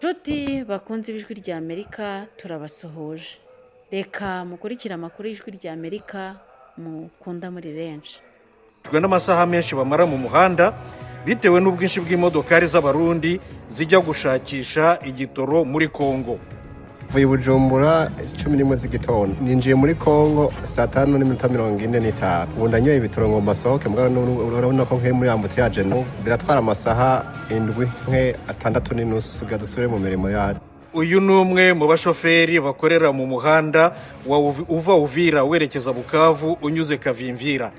Nshuti bakunze ijwi rya Amerika turabasuhuje. Reka mukurikire amakuru y'ijwi rya Amerika mukunda muri benshi. N'amasaha menshi bamara mu muhanda bitewe n'ubwinshi bw'imodokari z'abarundi zijya gushakisha igitoro muri Kongo. Vuye Bujumbura 11 z'igitondo ninjiye muri Kongo saa 5:45. Ubu ndanyoye ibitoro ngo masohoke urabona ko nkiri muri ambutiyaje no biratwara amasaha 7:30 gadusubire mu mirimo yacu. Uyu ni umwe mu bashoferi bakorera mu muhanda uva Uvira werekeza Bukavu unyuze Kavimvira.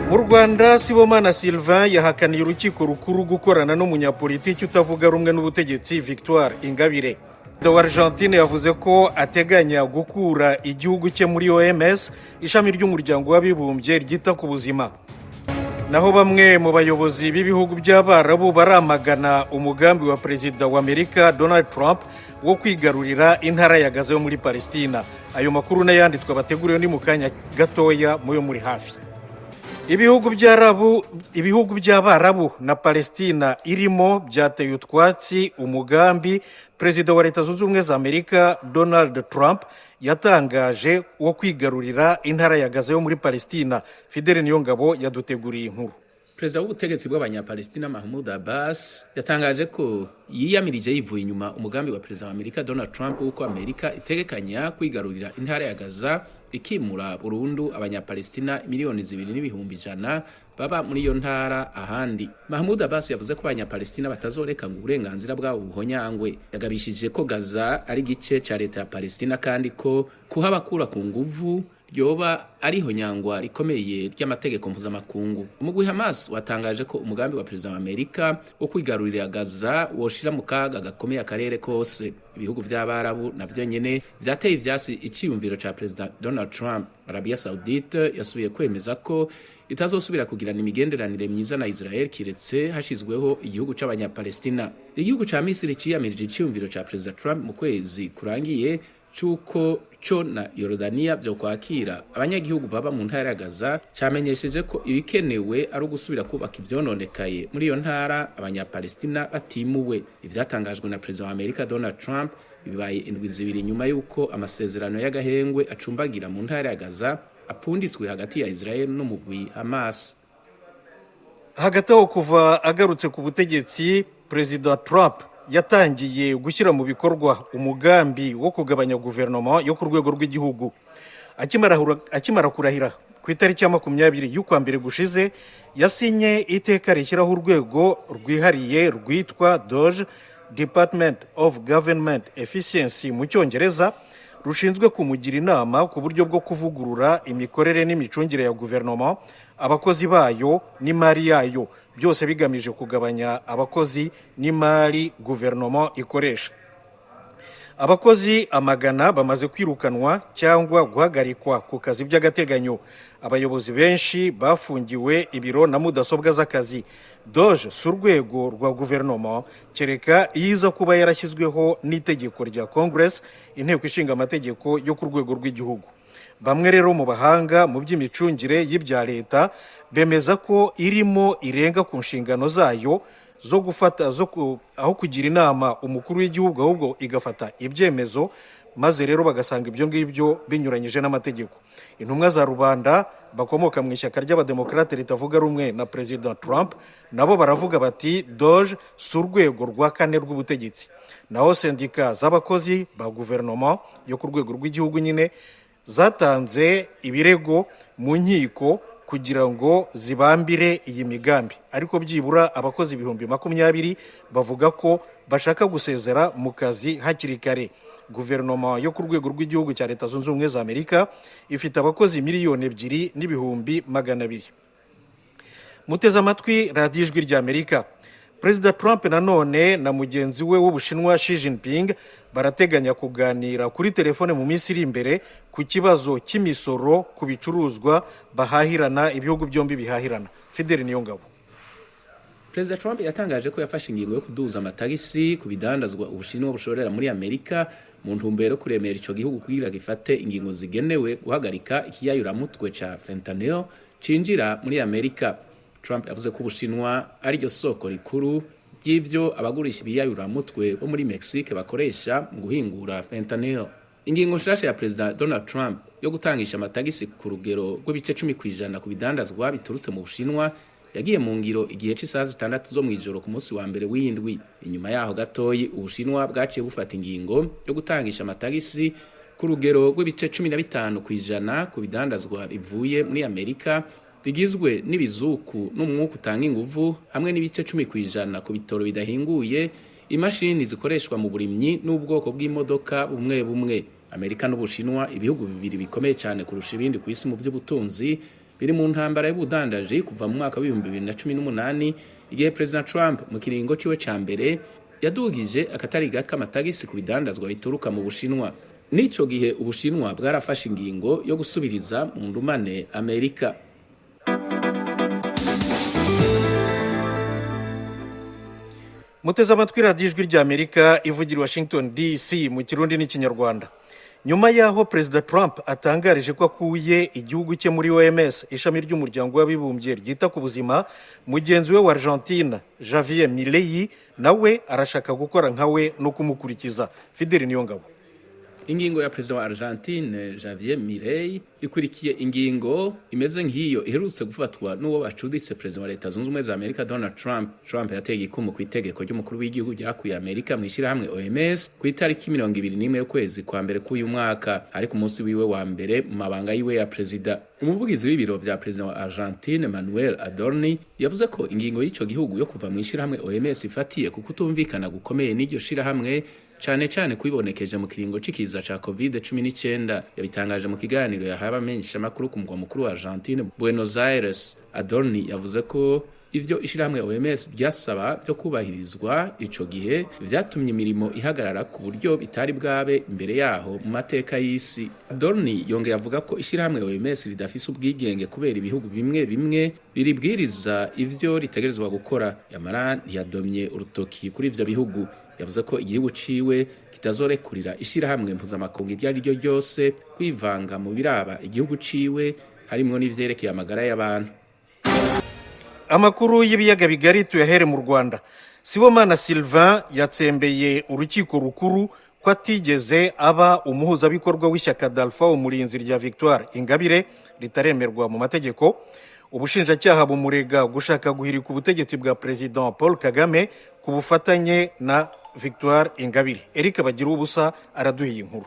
Mu Rwanda Sibomana Sylvain yahakaniye urukiko rukuru gukorana n'umunyapolitiki utavuga rumwe n'ubutegetsi Victoire Ingabire. Perezida wa Argentine yavuze ko ateganya gukura igihugu cye muri OMS, ishami ry'umuryango w'abibumbye ryita ku buzima. Naho bamwe mu bayobozi b'ibihugu by'Abarabu baramagana umugambi wa Perezida wa Amerika Donald Trump wo kwigarurira intara ya Gaza yo muri Palestina. Ayo makuru n'ayandi twabateguriye ni mu kanya gatoya muyo muri hafi. Ibihugu by'Abarabu na Palestina irimo byateye utwatsi umugambi Perezida wa Leta Zunze Ubumwe za Amerika Donald Trump yatangaje wo kwigarurira intara ya Gaza yo muri Palestina. Fidele Niyongabo yaduteguriye inkuru. Perezida w'ubutegetsi bw'abanyapalestina Mahmoud Abbas yatangaje ko yiyamirije yivuye inyuma umugambi wa Perezida wa Amerika Donald Trump w'uko Amerika itegekanya kwigarurira intara ya Gaza ikimura burundu abanyapalestina 2,100,000 baba muri iyo ntara ahandi. Mahmoud Abbas yavuze ko abanyapalestina batazoreka ngo uburenganzira bwabo buhonyangwe. Yagabishije ko Gaza ari gice ca leta ya Palestina kandi ko kuhabakura ku nguvu ryoba ariho nyangwa rikomeye ry'amategeko mpuzamakungu. Umugwi Hamas watangaje ko umugambi wa Perezida wa Amerika wo kwigarurira Gaza woshira mu kaga gakomeye akarere kose. Ibihugu by'Abarabu navyo nyene vyateye ivyasi iciyumviro ca Perezida Donald Trump. Arabia Saudite yasubiye kwemeza ko itazosubira kugirana imigenderanire myiza na Israel kiretse hashizweho igihugu c'abanyapalestina. Igihugu ca Misiri ciyamirije iciyumviro ca Perezida Trump mu kwezi kurangiye cuko co na Yorodania byo kwakira abanyagihugu baba mu ntara ya Gaza cyamenyesheje ko ibikenewe ari ugusubira kubaka ivyononekaye muri iyo ntara abanyapalestina batimuwe. Ivyatangajwe na Perezida wa Amerika Donald Trump bibaye indwi zibiri nyuma yuko amasezerano y'agahengwe acumbagira mu ntara ya Gaza apfunditswe hagati ya Israel n'umugwi Hamas. Hagati aho kuva agarutse ku butegetsi, Perezida Trump yatangiye gushyira mu bikorwa umugambi wo kugabanya guverinoma yo ku rwego rw'igihugu. Akimara kurahira ku itariki ya 20 y'ukwa mbere gushize, yasinye iteka rishyiraho urwego rwihariye rwitwa DOGE, Department of Government Efficiency mu Cyongereza, rushinzwe kumugira inama ku buryo bwo kuvugurura imikorere n'imicungire ya guverinoma, abakozi bayo n'imari yayo, byose bigamije kugabanya abakozi n'imari guverinoma ikoresha. Abakozi amagana bamaze kwirukanwa cyangwa guhagarikwa ku kazi by'agateganyo. Abayobozi benshi bafungiwe ibiro na mudasobwa z'akazi. DOGE si urwego rwa guverinoma kereka iyiza kuba yarashyizweho n'itegeko rya Congress, inteko ishinga amategeko yo ku rwego rw'igihugu. Bamwe rero mu bahanga mu by'imicungire y'ibya leta bemeza ko irimo irenga ku nshingano zayo zo gufata aho kugira inama umukuru w'igihugu ahubwo igafata ibyemezo, maze rero bagasanga ibyo ngibyo binyuranyije n'amategeko. Intumwa za rubanda bakomoka mu ishyaka ry'abademokrate ritavuga rumwe na Perezida Trump nabo baravuga bati DOGE si urwego rwa kane rw'ubutegetsi. Naho sendika z'abakozi ba guverinoma yo ku rwego rw'igihugu nyine zatanze ibirego mu nkiko kugira ngo zibambire iyi migambi, ariko byibura abakozi 20,000 bavuga ko bashaka gusezera mu kazi hakiri kare. Guverinoma yo ku rwego rw'igihugu cya Leta Zunze Ubumwe za Amerika ifite abakozi 2,200,000. Muteze amatwi radiyo ijwi rya Amerika. Perezida Trump nanone na mugenzi we w'Ubushinwa Xi Jinping barateganya kuganira kuri telefone mu minsi iri imbere ku kibazo cy'imisoro ku bicuruzwa bahahirana, ibihugu byombi bihahirana. Fidele Niyongabo. Perezida Trump yatangaje ko yafashe ingingo yo kuduza amatagisi ku bidandazwa Ubushinwa bushorera muri Amerika mu ntumbero kuremera ico gihugu kugira gifate ingingo zigenewe guhagarika ikiyayuramutwe ca fentanyl cinjira muri Amerika. Trump yavuze ko Ubushinwa ari ryo soko rikuru by'ivyo abagurisha ibiyayuramutwe bo muri Mexique bakoresha mu guhingura fentanyl. Ingingo nshasha ya President Donald Trump yo gutangisha amatagisi ku rugero rw'ibice 10% ku bidandazwa biturutse mu Bushinwa yagiye mu ngiro igihe c'isaha 6 zo mwijoro ku munsi wa mbere w'indwi. Inyuma yaho gatoyi Ubushinwa bwaciye bufata ingingo yo gutangisha amatagisi ku rugero rw'ibice 15% ku bidandazwa bivuye muri Amerika bigizwe n'ibizuku n'umwuka utanga inguvu hamwe n'ibice 10% ku bitoro bidahinguye, imashini zikoreshwa mu burimyi n'ubwoko bw'imodoka bumwe bumwe. Amerika n'Ubushinwa, ibihugu bibiri bikomeye cyane kurusha ibindi ku isi mu by'ubutunzi, biri mu ntambara y'ubudandaji kuva mu mwaka wa 2018 igihe President Trump mu kiringo ciwe ca mbere yadugije akatari gaka amatagisi ku bidandazwa bituruka mu Bushinwa. N'ico gihe Ubushinwa bwarafashe ingingo yo gusubiriza mu ndumane Amerika. Muteze amatwi radiyo ijwi ry'Amerika ivugira i Washington DC mu Kirundi n'Ikinyarwanda. Nyuma yaho Perezida Trump atangarije ko akuye igihugu cye muri OMS, ishami ry'umuryango w'abibumbye ryita ku buzima, mugenzi we wa Argentina Javier Milei nawe arashaka gukora nkawe no kumukurikiza. Fidel Niyongabo. Ingingo ya Perezida wa Argentine Javier Milei ikurikiye ingingo imeze nk'iyo iherutse gufatwa n'uwo bacuditse Perezida wa Leta Zunze Ubumwe za Amerika Donald Trump. Trump yateye ikumu ku itegeko ry'umukuru w'igihugu ryakuye Amerika mu ishirahamwe OMS ku itariki 21 y'ukwezi kwa mbere k'uyu mwaka, ariko umunsi wiwe wa mbere mu mabanga yiwe ya Perezida. Umuvugizi w'ibiro vya Perezida wa Argentine Manuel Adorni yavuze ko ingingo y'ico gihugu yo kuva mu ishirahamwe OMS ifatiye ku kutumvikana gukomeye n'iryo shirahamwe cyane kubibonekeje mu kiringo c'ikiza ca COVID-19. Yabitangaje mu kiganiro yahaye abamenyesha makuru ku mugwa mukuru wa Argentine Buenos Aires. Adorni yavuze ko ivyo ishirahamwe OMS ryasaba byo kubahirizwa ico gihe vyatumye imirimo ihagarara ku buryo bitari bwabe imbere yaho mu mateka y'isi. Adorni yongeye avuga ko ishirahamwe OMS ridafise ubwigenge kubera ibihugu bimwe bimwe biribwiriza ivyo ritegerezwa gukora. Yamara ntiyadomye urutoki kuri ivyo bihugu. Yavuze ko igihugu ciwe kitazorekurira ishirahamwe mpuzamakungu iryo ari ryo ryose kwivanga mu biraba igihugu ciwe, harimwo n'ivyerekeye amagara y'abantu. Amakuru y'ibiyaga bigari tuyahere mu Rwanda. Sibomana Sylvain yatsembeye urukiko rukuru ko atigeze aba umuhuzabikorwa w'ishyaka d'Alpha Umurinzi rya Victoire Ingabire ritaremerwa mu mategeko. Ubushinjacyaha bumurega gushaka guhirika ubutegetsi bwa President Paul Kagame ku bufatanye na Victoire Ingabire. Eric Bagirubusa araduhiye inkuru.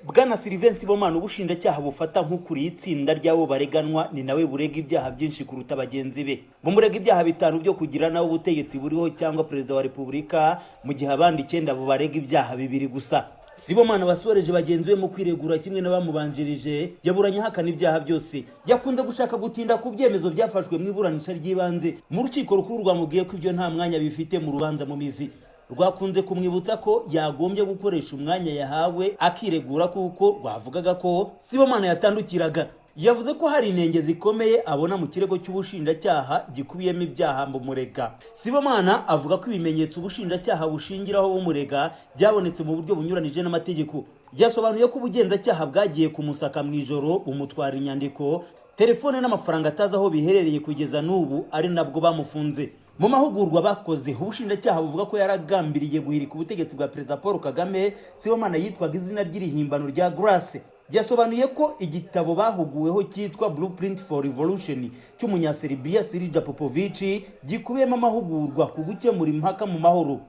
Bwana Sylvain Sibomana ubushinjacyaha bufata nk'ukuriye itsinda ry'abo bareganwa ni nawe burega ibyaha byinshi kuruta bagenzi be. Bumurega ibyaha 5 byo kugira nawe ubutegetsi buriho cyangwa Perezida wa Repubulika, mu gihe abandi 9 bo barega ibyaha 2 gusa. Sibomana basoreje bagenzi we mu kwiregura kimwe n'abamubanjirije yaburanye hakana ibyaha byose. Yakunze gushaka gutinda ku byemezo byafashwe mu iburanisha ry'ibanze mu rukiko rukuru rwamubwiye ko ibyo nta mwanya bifite mu rubanza mu mizi. Rwakunze kumwibutsa ko yagombye gukoresha umwanya yahawe akiregura kuko rwavugaga ko Sibomana yatandukiraga. Yavuze ko hari inenge zikomeye abona mu kirego cy'ubushinjacyaha gikubiyemo ibyaha mbumurega. Sibomana avuga ko ibimenyetso ubushinjacyaha bushingiraho bumurega byabonetse mu buryo bunyuranije n'amategeko. Yasobanuye ko ubugenzacyaha bwagiye kumusaka mu ijoro bumutwara inyandiko, telefone n'amafaranga atazi aho biherereye kugeza n'ubu ari nabwo bamufunze. Mu mahugurwa bakoze ubushinjacyaha buvuga ko yaragambiriye guhirika ubutegetsi bwa Perezida Paul Kagame. Sibomana yitwaga izina ry'irihimbano rya Grace. Yasobanuye ko igitabo bahuguweho cyitwa Blueprint for Revolution cy'umunyaserbia Sirija Popovic gikubiyemo amahugurwa ku gukemura impaka mu mahoro.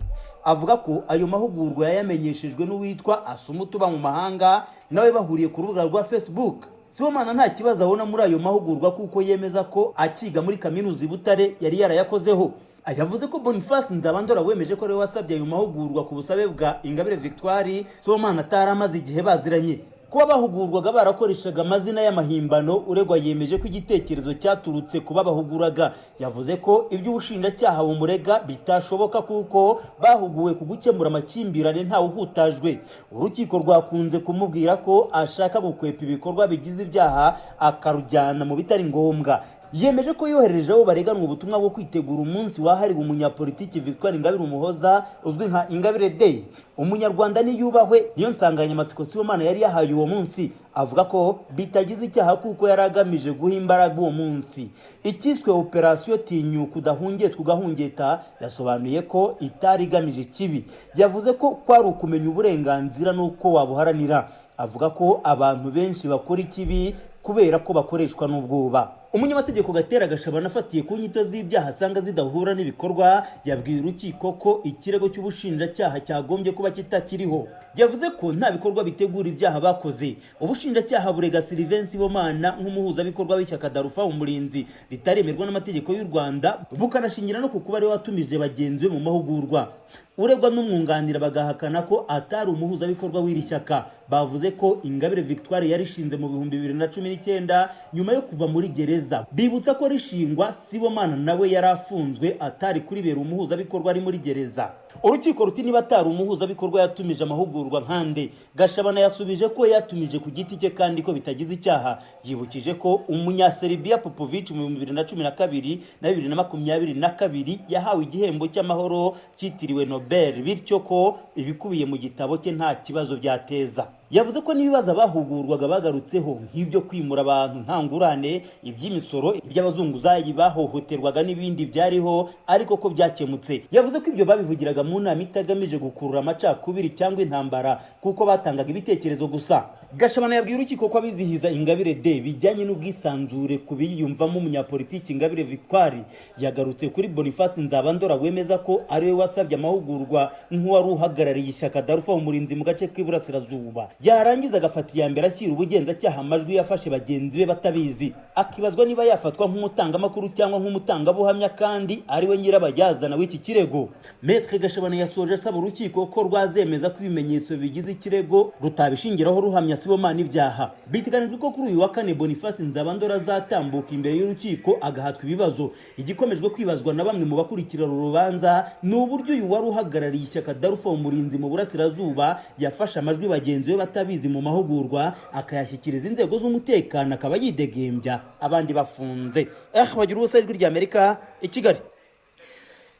Avuga ko ayo mahugurwa yayamenyeshejwe n'uwitwa Asumutuba mu mahanga, nawe bahuriye ku rubuga rwa Facebook. Sibomana nta kibazo abona muri ayo mahugurwa kuko yemeza ko akiga muri kaminuza Butare yari yarayakozeho. Ayavuze ko Boniface Nzabandora wemeje ko ari wasabye ayo mahugurwa ku busabe bwa Ingabire Victoire. Sibomana ataramaze igihe baziranye. Kuba bahugurwaga barakoreshaga amazina y'amahimbano, uregwa yemeje ko igitekerezo cyaturutse kuba bahuguraga. Yavuze ko ibyo ubushinjacyaha bumurega bitashoboka kuko bahuguwe ku gukemura amakimbirane ntawe uhutajwe. Urukiko rwakunze kumubwira ko ashaka gukwepa ibikorwa bigize ibyaha akarujyana mu bitari ngombwa. yemeje ko yohereje abo bareganwa ubutumwa bwo kwitegura umunsi wahariwe umunyapolitiki Victoire Ingabire Umuhoza uzwi nka Ingabire Day. Umunyarwanda niyubahwe niyo nsanganyamatsiko Sibomana yari yahaye uwo munsi, avuga ko bitagize icyaha kuko yaragamije guha imbaraga uwo munsi. Ikiswe operasiyo Tinyuka udahungetwa ugahungeta yasobanuye ko itari igamije ikibi, yavuze ko kwari ukumenya uburenganzira n'uko wabuharanira. Avuga ko abantu benshi bakora ikibi kubera ko bakoreshwa n'ubwoba. Umunyamategeko Gatera Gashabana afatiye ku nyito z'ibyaha asanga zidahura n'ibikorwa yabwiye urukiko ko ikirego cy'ubushinjacyaha cyagombye kuba kitakiriho. Yavuze ko nta bikorwa bitegura ibyaha bakoze. Ubushinjacyaha burega Sylvain Sibomana nk'umuhuzabikorwa w'ishyaka Darufa Umurinzi ritaremerwa n'amategeko y'u Rwanda, bukanashingira no ku kuba ari watumije bagenzi be mu mahugurwa. Uregwa n'umwunganira bagahakana ko atari umuhuzabikorwa w'iri shyaka. Bavuze ko Ingabire Victoire yarishinze mu 2019 nyuma yo kuva muri gereza. Bibutsa ko rishingwa Sibomana nawe yarafunzwe atari kuribera umuhuzabikorwa ari muri gereza. Urukiko ruti niba atari umuhuzabikorwa yatumije amahugurwa nkande. Gashabana yasubije ko yatumije ku giti cye kandi ko bitagize icyaha. Yibukije ko Serbia Popovic mu 2012 na 2022 yahawe igihembo cy'amahoro cyitiriwe Nobel, bityo ko ibikubiye mu gitabo cye nta kibazo byateza. Yavuze ko nibibaza bahugurwaga bagarutseho nk'ibyo kwimura abantu ntangurane, iby'imisoro, iby'abazunguzayi bahohoterwaga n'ibindi byariho, ariko ko byakemutse. Yavuze ko ibyo babivugiraga mu nama itagamije gukurura amacakubiri cyangwa intambara kuko batangaga ibitekerezo gusa. Gashabana yabwiye urukiko ko abizihiza Ingabire Day bijyanye n'ubwisanzure kubiyumvamo umunyapolitiki Ingabire Victoire. Yagarutse kuri Boniface Nzabandora wemeza ko ari we wasabye amahugurwa nk'uwari uhagarariye ishyaka Darufa Umurinzi mu gace k'Iburasirazuba. Yarangiza agafata iya mbere ashyira ubugenzacyaha amajwi yafashe bagenzi be batabizi, akibazwa niba yafatwa nk'umutangamakuru cyangwa nk'umutangabuhamya kandi ari we nyirabayazana w'iki kirego. Maître Gashabana yasoje asaba urukiko ko rwazemeza ko ibimenyetso bigize ikirego rutabishingiraho ruhamya Sibomana ibyaha. Biteganijwe ko kuri uyu wa kane Boniface Nzabandora azatambuka imbere y'urukiko agahatwa ibibazo. Igikomejwe kwibazwa na bamwe mu bakurikira urubanza ni uburyo uyu wari uhagarariye ishyaka Darufa Umurinzi mu Burasirazuba yafashe amajwi bagenzi be batabizi mu mahugurwa akayashyikiriza inzego z'umutekano akaba yidegembya abandi bafunze. Bagira ubusa Ijwi ry'Amerika i Kigali.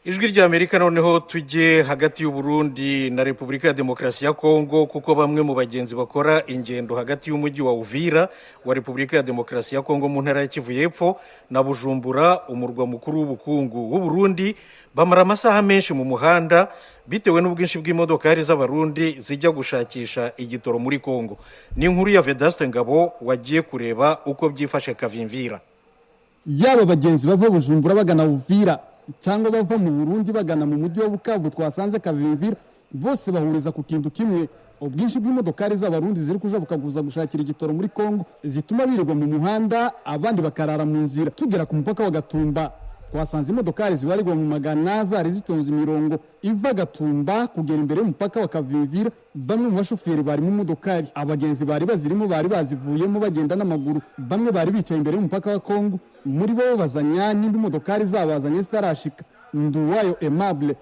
Ijwi ry'Amerika noneho tujye hagati y'u Burundi na Repubulika ya Demokarasi ya Kongo, kuko bamwe mu bagenzi bakora ingendo hagati y'umujyi wa Uvira wa Repubulika ya Demokarasi ya Kongo mu ntara ya Kivu y'Epfo na Bujumbura umurwa mukuru w'ubukungu w'u Burundi bamara amasaha menshi mu muhanda bitewe n'ubwinshi bw'imodokari z'abarundi zijya gushakisha igitoro muri Kongo. Ni inkuru ya Vedaste Ngabo wagiye kureba uko byifashe Kavimvira. Yaba bagenzi bava Bujumbura bagana Uvira cyangwa bava mu Burundi bagana mu mujyi wa Bukavu twasanze Kavimvira, bose bahuriza ku kintu kimwe: ubwinshi bw'imodokari z'abarundi ziri kuja bukaguza gushakira igitoro muri Kongo zituma birirwa mu muhanda, abandi bakarara mu nzira. Tugera ku mupaka wa Gatumba twasanze imodokari zibarirwa mu magana zari zitonze imirongo iva Gatumba kugera imbere y'umupaka wa Kavimvira. Bamwe mu bashoferi bari mu modokari, abagenzi bari bazirimo bari bazivuyemo bagenda n'amaguru. Bamwe bari bicaye imbere y'umupaka wa Kongo, muri bo bazanya n'indi modokari zabazanye zitarashika. Nduwayo Aimable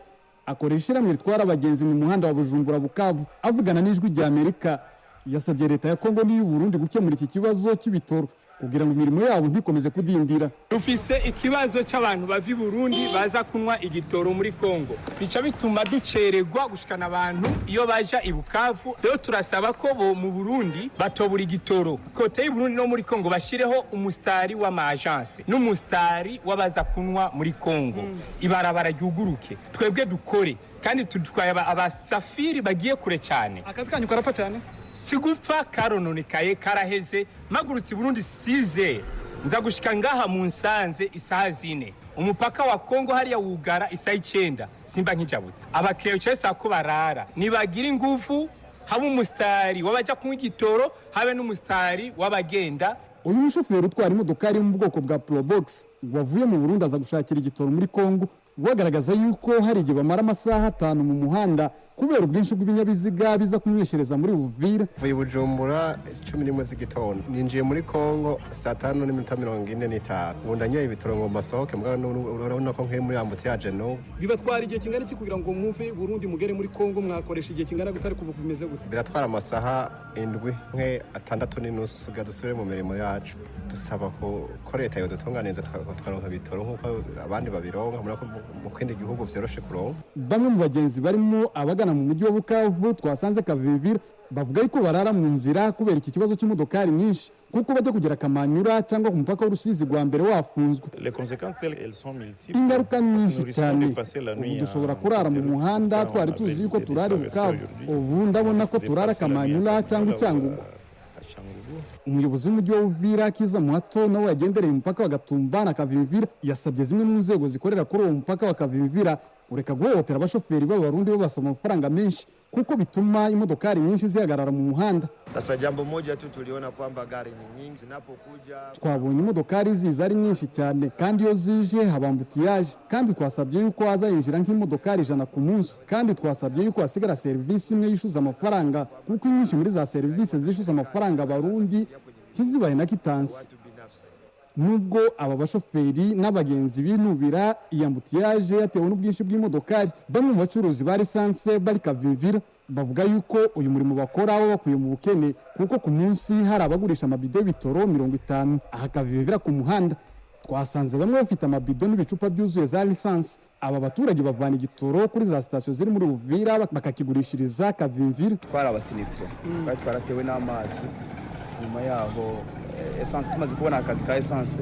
akoresha ishyirahamwe ritwara abagenzi mu muhanda wa Bujumbura Bukavu, avugana n'Ijwi ry'Amerika yasabye leta ya Kongo n'iy'u Burundi gukemura iki kibazo cy'ibitoro kugira ngo imirimo yabo ntikomeze kudindira. Dufise ikibazo cy'abantu bavi Burundi baza kunywa igitoro muri Kongo, bica bituma ducererwa gushikana abantu iyo baja i Bukavu. Rero turasaba ko bo mu Burundi batobura igitoro kote y'u Burundi no muri Kongo bashireho umustari w'ama-agence n'umustari w'abaza kunywa muri Kongo. Ibarabara ryuguruke twebwe dukore kandi tudutwaye abasafiri bagiye kure cyane. Akazi kanyu karafa cyane sigufa karononekaye karaheze. Magurutse Burundi 6 nza gushika ngaha mu Nsanze isaha 4. Umupaka wa Kongo hariya wugara isaha 9 simba nkijabutse. Abakeyo cyesa ko barara nibagira ingufu, haba umustari wabaja kunywa igitoro habe n'umustari wabagenda. Uyu mushoferi utwara imodokari mu bwoko bwa Probox wavuye mu Burundi aza gushakira igitoro muri Kongo, wagaragaza yuko hari igihe bamara amasaha 5 mu muhanda kubera ubwinshi bw'ibinyabiziga biza kumwishereza muri Uvira. Vuye Bujumbura 11 z'igitondo ninjiye muri Kongo saa 5:45 ubu ndanyoye ibitoro ngo masohoke mugabo urabona ko nkiri muri ambutiyaje no. Bibatwara igihe kingana iki kugira ngo muve Burundi mugere muri Kongo mwakoresha igihe kingana gutari kuva bimeze gute? Biratwara amasaha 7 nke 6:30 gadusubire mu mirimo yacu. Dusaba ko leta yodutunganiza twaronka bitoro nkuko abandi babironka mu kindi gihugu vyoroshe kuronka. Bamwe mu bagenzi barimo abagana mu mujyi wa Bukavu twasanze Kavimvira bavuga yuko barara mu nzira kubera iki kibazo cy'imodokari nyinshi kuko bajya kugera Kamanyura cyangwa ku mupaka w'Urusizi rwa mbere wafunzwe. Ingaruka nyinshi cyane, ubu dushobora kurara mu muhanda twari tuzi yuko turari Bukavu, ubu ndabona ko turara Kamanyura cyangwa Cyangugu. Umuyobozi w'umujyi wa Uvira Kiza Muhato nawe yagendereye umupaka wa Gatumba na Kavimvira yasabye zimwe mu nzego zikorera kuri uwo mupaka wa Kavimvira ureka guhohotera abashoferi b'Abarundi babasaba amafaranga menshi kuko bituma imodokari nyinshi zihagarara mu muhanda. Sasa jambo moja tu tuliona kwamba gari ni nyingi zinapokuja, twabonye imodokari ziza ari nyinshi cyane kandi iyo zije habambutiyaje, kandi twasabye yuko hazayinjira nk'imodokari 100 ku munsi, kandi twasabye yuko hasigara serivisi imwe yishuza amafaranga kuko nyinshi muri za serivisi zishuza amafaranga Abarundi kizibaye na kitansi. Nubwo aba bashoferi n'abagenzi binubira iyambutiyaje yatewe n'ubwinshi bw'imodokari, bamwe mu bacuruzi ba lisanse bari Kavimvira bavuga yuko uyu murimo bakora abo bakuye mu bukene kuko ku munsi hari abagurisha amabido y'ibitoro 50 aha Kavimvira ku muhanda. Twasanze bamwe bafite amabido n'ibicupa byuzuye za lisanse. Aba baturage bavana igitoro kuri za sitasiyo ziri muri Uvira bakakigurishiriza Kavimvira. Twara abasinistre bari twaratewe n'amazi, nyuma yaho essence tumaze kubona akazi ka essence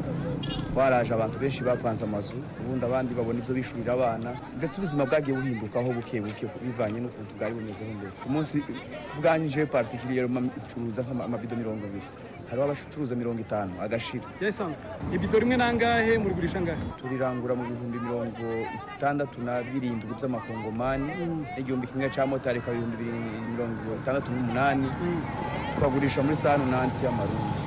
twaraje abantu benshi bapanze amazu, ubundi abandi babona ibyo bishurira abana, ndetse ubuzima bwagiye buhindukaho buke bivanye n'ukuntu bwari bumeze mbere. Umunsi bwanyije particulier curuza nk'amabido 200, hariho abacuruza 50 agashira essence. Ibido rimwe nangahe muri gurisha ngahe? Turirangura mu 67 by'amakongomani, igihumbi kimwe cya motari ka 268, twagurisha muri sanu nanti y'amarundi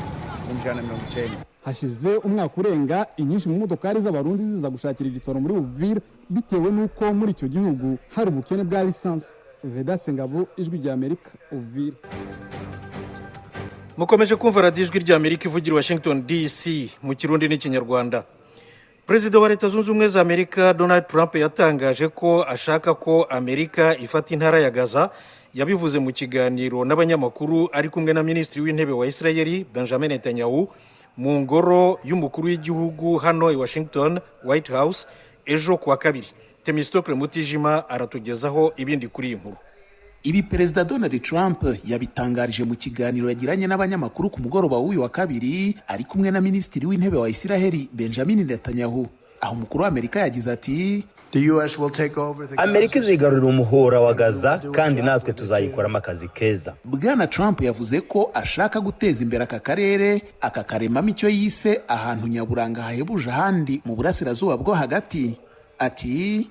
190. Hashize umwaka urenga inyinshi mu modokari z'Abarundi ziza gushakira igitoro muri Uvira bitewe nuko muri icyo gihugu hari ubukene bwa lisansi. Vedaste Ngabo, Ijwi rya Amerika, Uvira. Mukomeje kumva radiyo Ijwi rya Amerika ivugira Washington DC mu Kirundi n'Ikinyarwanda. Perezida wa Leta Zunze Ubumwe za Amerika Donald Trump yatangaje ko ashaka ko Amerika ifata intara ya Gaza. Yabivuze mu kiganiro n'abanyamakuru ari kumwe na Minisitiri w'Intebe wa Israeli Benjamin Netanyahu mu ngoro y'umukuru w'igihugu hano i Washington White House ejo kuwa kabiri. Temistokle Mutijima aratugezaho ibindi kuri iyi nkuru. Ibi Perezida Donald Trump yabitangarije mu kiganiro yagiranye n'abanyamakuru ku mugoroba w'uyu wa kabiri ari kumwe na Minisitiri w'Intebe wa Israeli Benjamin Netanyahu. Aho umukuru wa Amerika yagize ati Amerika izigarurira umuhora wa Gaza kandi natwe tuzayikoramo akazi keza. Bwana Trump yavuze ko ashaka guteza imbere aka karere akakaremamo icyo yise ahantu nyaburanga hahebuje ahandi mu burasirazuba bwo hagati. Ati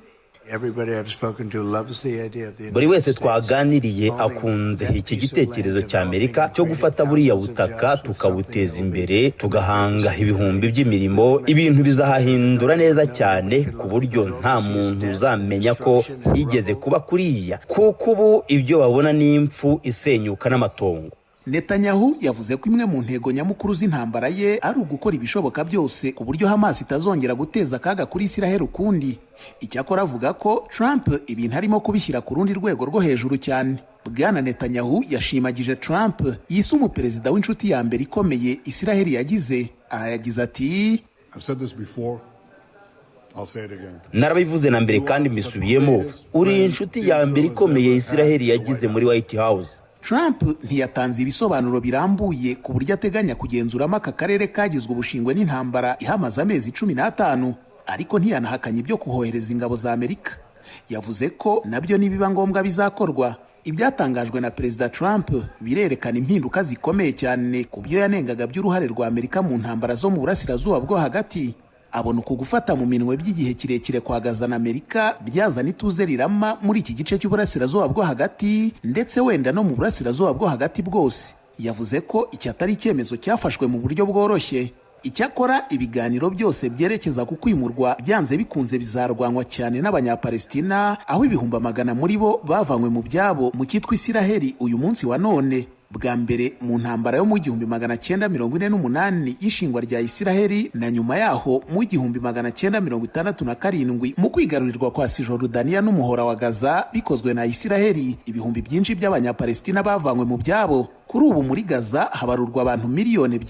buri wese twaganiriye akunze iki gitekerezo cya Amerika cyo gufata buriya butaka tukabuteza imbere tugahanga ibihumbi by'imirimo, ibintu bizahahindura neza cyane ku buryo nta muntu uzamenya ko higeze kuba kuriya, kuko ubu ibyo babona ni impfu, isenyuka n'amatongo. Netanyahu yavuze ko imwe mu ntego nyamukuru z'intambara ye ari ugukora ibishoboka byose ku buryo Hamas itazongera guteza akaga kuri Israel ukundi. Icyakora avuga ko Trump ibintu arimo kubishyira ku rundi rwego rwo hejuru cyane. Bwana Netanyahu yashimagije Trump yise umuperezida w'inshuti ya mbere ikomeye Israel yagize. Aha yagize ati narabivuze na mbere kandi mbisubiyemo, uri inshuti ya mbere ikomeye Israel yagize muri White House. Trump ntiyatanze ibisobanuro birambuye ku buryo ateganya kugenzuramo aka karere kagizwe ubushingwe n'intambara ihamaze amezi 15, ariko ntiyanahakanye ibyo kuhohereza ingabo za Amerika. Yavuze ko nabyo nibiba ngombwa bizakorwa. Ibyatangajwe na Perezida Trump birerekana impinduka zikomeye cyane ku byo yanengaga by'uruhare rwa Amerika mu ntambara zo mu burasirazuba bwo hagati. Abona uku gufata mu minwe by'igihe kirekire kwa Gaza na Amerika byazana ituze rirama muri iki gice cy'uburasirazuba bwo hagati ndetse wenda no mu burasirazuba bwo hagati bwose. Yavuze ko iki atari icyemezo cyafashwe mu buryo bworoshye. Icyakora ibiganiro byose byerekeza ku kwimurwa byanze bikunze bizarwanwa cyane n'abanyapalestina, aho ibihumbi magana muri bo bavanywe mu byabo mu cyitwa Isiraheli uyu munsi wa none. Bwa mbere mu ntambara yo mu 1948 y'ishingwa rya Isiraheli, na nyuma yaho mu 1967 mu kwigarurirwa kwa Cisjordania n'umuhora wa Gaza bikozwe na Isiraheli, ibihumbi byinshi by'abanyapalestina bavanywe mu byabo. Kuri ubu muri Gaza habarurwa abantu 2.1 miliyoni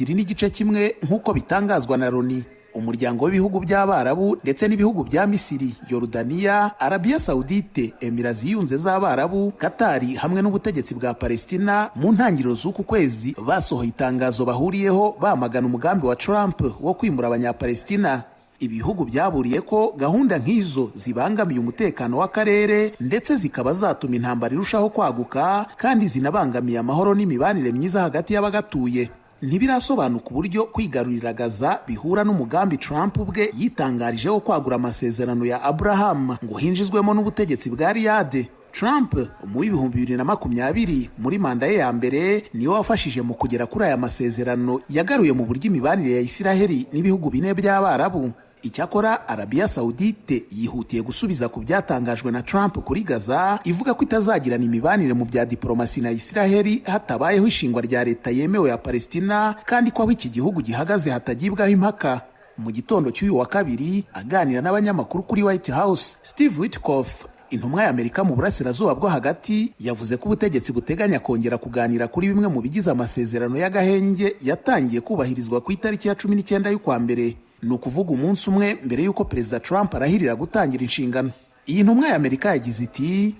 nk'uko bitangazwa na Loni. Umuryango w'ibihugu by'Abarabu ndetse n'ibihugu bya Misiri, Yorodaniya, Arabia Saudite, Emirates Ziyunze z'Abarabu, Katari hamwe n'ubutegetsi bwa Palestina mu ntangiriro z'uku kwezi basohoye itangazo bahuriyeho bamagana umugambi wa Trump wo kwimura abanyapalestina. Ibihugu byaburiye ko gahunda nk'izo zibangamiye umutekano w'akarere ndetse zikaba zatuma intambara irushaho kwaguka kandi zinabangamiye amahoro n'imibanire myiza hagati y'abagatuye. Ntibirasobanuka uburyo kwigarurira Gaza bihura n'umugambi Trump ubwe yitangarije wo kwagura amasezerano ya Abraham ngo hinjizwemo n'ubutegetsi bwa Riyadh. Trump mu 2020 muri manda ye ya mbere niwe wafashije mu kugera kuri aya masezerano yagaruye mu buryo imibanire ya Isiraheli n'ibihugu bine by'Abarabu. Icyakora Arabia Saudite yihutiye gusubiza ku byatangajwe na Trump kuri Gaza, ivuga ko itazagirana imibanire mu bya diplomasi na Isiraheli hatabayeho ishingwa rya leta yemewe ya Palestina, kandi ko aho iki gihugu gihagaze hatagibwaho impaka. Mu gitondo cy'uyu wa kabiri aganira n'abanyamakuru kuri White House, Steve Witkoff, intumwa y'Amerika mu burasirazuba bwo hagati, yavuze ko ubutegetsi buteganya kongera kuganira kuri bimwe mu bigize amasezerano y'agahenge yatangiye kubahirizwa ku itariki ya 19 y'ukwa mbere. Ni ukuvuga umunsi umwe mbere y'uko Perezida Trump arahirira gutangira inshingano. Iyi ntumwa y'Amerika yagize iti,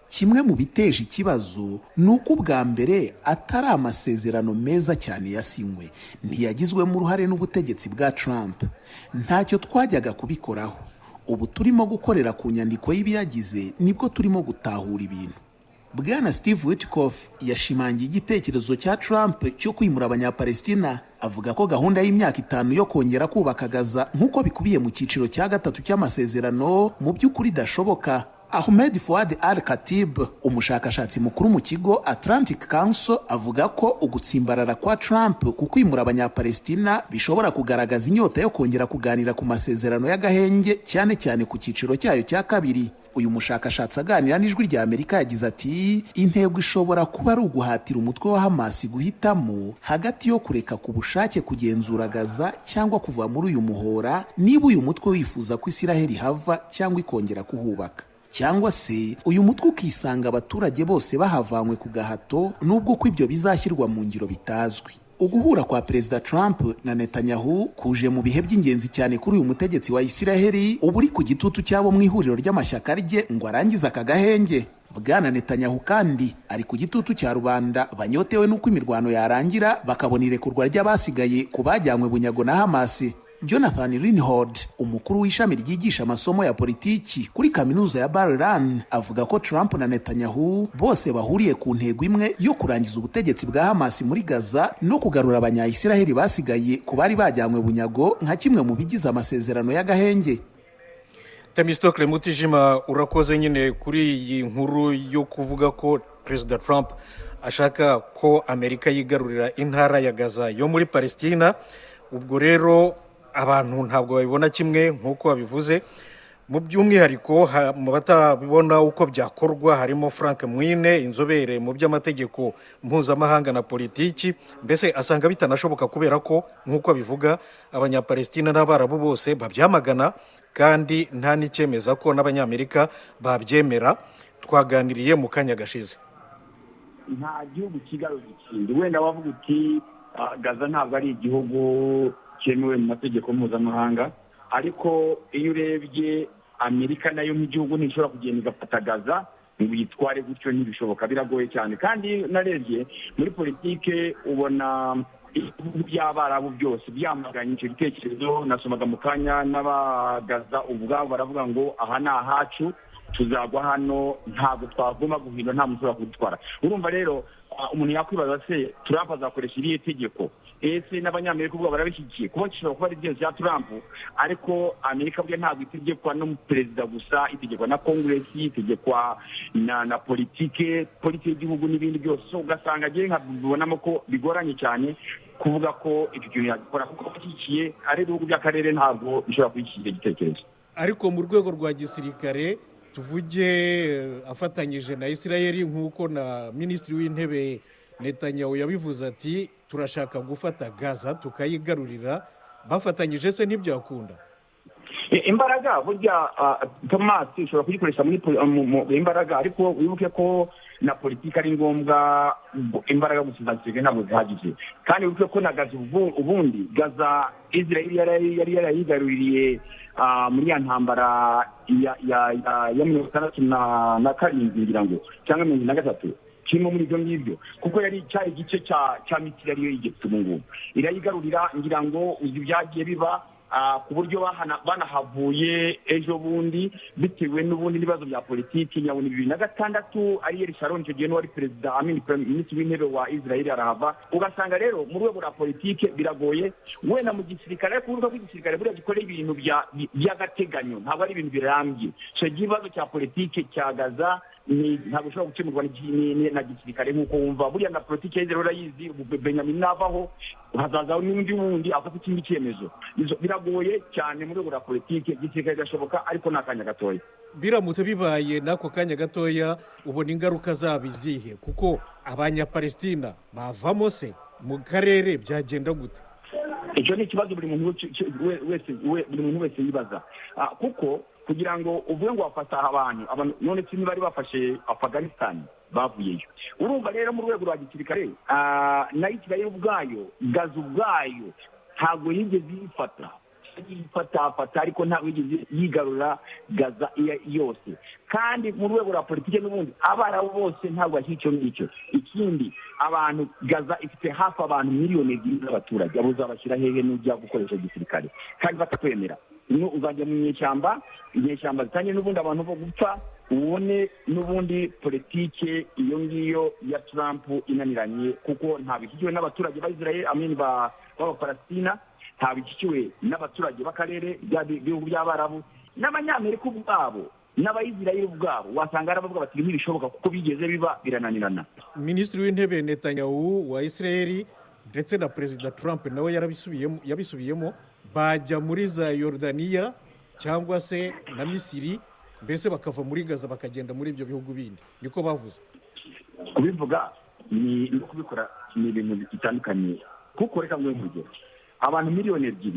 kimwe mu biteje ikibazo ni uko ubwa mbere atari amasezerano meza cyane yasinywe, ntiyagizwemo uruhare n'ubutegetsi bwa Trump, ntacyo twajyaga kubikoraho. Ubu turimo gukorera ku nyandiko y'ibiyagize, nibwo turimo gutahura ibintu. Bwana Steve Witkoff yashimangiye igitekerezo cya Trump cyo kwimura abanyapalestina, avuga ko gahunda y'imyaka 5 yo kongera kubaka Gaza nk'uko bikubiye mu cyiciro cya 3 cy'amasezerano mu by'ukuri dashoboka. Ahmed Fouad Al-Khatib, umushakashatsi mukuru mu kigo Atlantic Council, avuga ko ugutsimbarara kwa Trump ku kwimura abanyapalestina bishobora kugaragaza inyota yo kongera kuganira ku masezerano y'agahenge, cyane cyane ku cyiciro cyayo cya kabiri. Uyu mushakashatsi aganira n'Ijwi rya Amerika yagize ati, intego ishobora kuba ari uguhatira umutwe wa Hamas guhitamo hagati yo kureka ku bushake kugenzura Gaza cyangwa kuva muri uyu muhora, niba uyu mutwe wifuza ko Isiraheli hava cyangwa ikongera kuhubaka, cyangwa se uyu mutwe ukisanga abaturage bose bahavanywe ku gahato nubwo ko ibyo bizashyirwa mu ngiro bitazwi. Uguhura kwa Perezida Trump na Netanyahu kuje mu bihe by'ingenzi cyane kuri uyu mutegetsi wa Isiraheli uburi ku gitutu cyabo mu ihuriro ry'amashyaka rye ngo arangize aka gahenge. Bwana Netanyahu kandi ari ku gitutu cya rubanda banyotewe n'uko imirwano yarangira bakabona irekurwa ry'abasigaye ku bajyanywe bunyago na Hamas. Jonathan Reinhold, umukuru w'ishami ryigisha amasomo ya politiki kuri kaminuza ya Bar-Ilan, avuga ko Trump na Netanyahu bose bahuriye ku ntego imwe yo kurangiza ubutegetsi bwa Hamas muri Gaza no kugarura abanya-Isiraheli basigaye ku bari bajyanywe bunyago nka kimwe mu bigize amasezerano y'agahenge. Temistokle Mutijima, urakoze nyine kuri iyi nkuru yo kuvuga ko Perezida Trump ashaka ko Amerika yigarurira intara ya Gaza yo muri Palestina. Ubwo rero abantu ntabwo babibona kimwe nk'uko babivuze. Mu by'umwihariko mu batabibona uko byakorwa harimo Frank Mwine, inzobere mu by'amategeko mpuzamahanga na politiki. Mbese asanga bitanashoboka kubera ko nk'uko bivuga abanyapalestina n'Abarabu bose babyamagana kandi nta n'icyemeza ko n'Abanyamerika babyemera. Twaganiriye mu kanya gashize. Nta gihugu kigaruye ikindi, wenda wavuga uti Gaza ntabwo ari igihugu cyemewe mu mategeko mpuzamahanga, ariko iyo urebye Amerika nayo nk'igihugu ntishobora kugenda igafata Gaza ngo yitware gutyo, ntibishoboka, biragoye cyane. Kandi narebye muri politike ubona ibihugu by'Abarabu byose byamaganye icyo gitekerezo. Nasomaga mu kanya n'Abagaza ubwabo baravuga ngo aha ni ahacu, tuzagwa hano, ntabwo twagomba guhindura, nta muntu ushobora kudutwara. Urumva rero umuntu yakwibaza se Trump azakoresha irihe tegeko? Ese n'abanyamerika ubwo barabishyigikiye kuba gishobora kuba ari ibyemezo bya Trump, ariko Amerika bwe ntabwo itegekwa n'umuperezida gusa, itegekwa na kongresi, itegekwa na politiki y'igihugu n'ibindi byose. Ugasanga agiye nkabibonamo ko bigoranye cyane kuvuga ko icyo kintu yagikora, kuko bashyigikiye ari ibihugu by'akarere ntabwo bishobora kuyishyigikira igitekerezo. Ariko mu rwego rwa gisirikare tuvuge afatanyije na Israel, nk'uko na minisitiri w'intebe Netanyahu yabivuze ati turashaka gufata Gaza tukayigarurira, bafatanyije se ntibyakunda? Imbaraga burya Thomas ushobora kuyikoresha muri imbaraga, ariko wibuke ko na politiki ari ngombwa, imbaraga gusa ntabwo zihagije. kandi wibuke ko na Gaza ubundi Gaza Israel yari yarayigaruriye muri ya ntambara ya 1967 ngira ngo cyangwa 1973, kirimo muri ibyo ngibyo, kuko yari cyari igice cya Misiri ariyo y'Egypte. ubu ngubu irayigarurira, ngira ngo uzi byagiye biba ku buryo banahavuye ejo bundi bitewe n'ubundi n'ibibazo bya politiki. nyabona 2006 Ariel Sharon icyo gihe n'uwari perezida minisitiri w'intebe wa Israel arahava. Ugasanga rero mu rwego rwa politiki biragoye, wenda mu gisirikare, ariko urubuga rw'igisirikare buriya gikora ibintu by'agateganyo, ntabwo ari ibintu birambye. icyo ikibazo cya politiki cya Gaza ntabwo ushobora gukemurwa na gisirikare nk'uko wumva. buriya na politiki y'Israel urayizi, Benjamin navaho hazaza n'undi wundi afata ikindi cyemezo. Biragoye cyane mu rwego rwa politiki. Gisirikare gashoboka, ariko ni akanya gatoya. Biramutse bibaye n'ako kanya gatoya, ubona ingaruka zabo izihe? kuko abanyapalestina bavamo se mu karere byagenda gute? Icyo ni ikibazo buri muntu wese yibaza, kuko kugira ngo uvuge ngo wafata abantu none se ntibari bafashe Afghanistan bavuyeyo. urumva rero mu rwego rwa gisirikare na Israel ubwayo, Gaza ubwayo ntabwo yigeze yifata, ariko ntabwo yigeze yigarura Gaza yose. kandi mu rwego rwa politiki n'ubundi abarabu bose ntabwo icyo ngicyo. ikindi abantu Gaza ifite hafi abantu miliyoni 2 z'abaturage, abo uzabashyira hehe n'ujya gukoresha gisirikare kandi batakwemera? uzajya mu inyeshyamba zitanye n'ubundi abantu bo gupfa, ubone n'ubundi politiki iyo ngiyo ya Trump inaniranye, kuko ntabishyikiwe n'abaturage ba Israel b'Abapalestina, ntabishyikiwe n'abaturage b'akarere b'ibihugu by'Abarabu, n'Abanyamerika ubwabo n'Abayisirayeli ubwabo. wasanga arabavuga bati ntibishoboka kuko bigeze biba birananirana. Minisitiri w'intebe Netanyahu wa Israel ndetse na Perezida Trump nawe yabisubiyemo, bajya muri za Yordania cyangwa se na Misiri, mbese bakava muri Gaza bakagenda muri ibyo bihugu bindi, niko bavuze. Kubivuga no kubikora ni ibintu bitandukanye, kuko reka ngo mvuge abantu miliyoni 2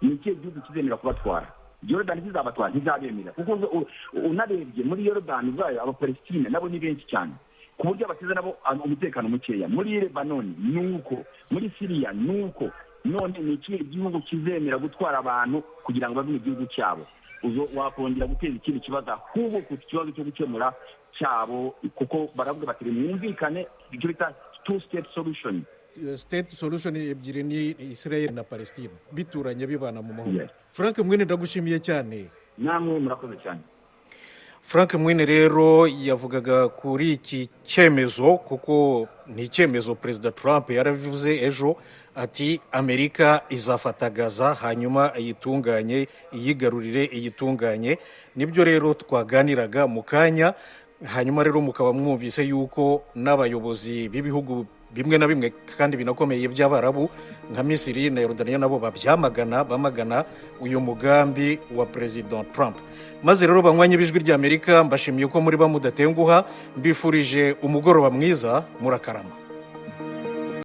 ni ikihe gihugu kizemera kubatwara? Jordan zizabatwara? ntizabemera, kuko unarebye muri Jordan ubwayo Abapalestina nabo ni benshi cyane, ku buryo bateza nabo umutekano mukeya. muri Lebanon nuko, muri Syria nuko. none ni ikihe gihugu kizemera gutwara abantu kugira ngo bave mu gihugu cyabo? wakongera guteza ikindi kibazo, ahubwo ku kibazo cyo gukemura cyabo, kuko baravuga bati mwumvikane, icyo bita two-state solution. State solution ebyiri ni Israel na Palestina bituranye bibana mu mahoro. Frank Mwene ndagushimiye cyane. Namwe murakoze cyane. Frank Mwene rero yavugaga kuri iki cyemezo, kuko ni icyemezo Perezida Trump yaravuze ejo ati Amerika izafata Gaza hanyuma iyitunganye, iyigarurire iyitunganye. nibyo rero twaganiraga mu kanya, hanyuma rero mukaba mwumvise yuko n'abayobozi b'ibihugu bimwe na bimwe kandi binakomeye by'Abarabu nka Misiri na Yordania nabo bamagana uyu mugambi wa President Trump. maze rero banywanye b'ijwi ry'Amerika, mbashimiye ko muri bamudatenguha, mbifurije umugoroba mwiza, murakarama.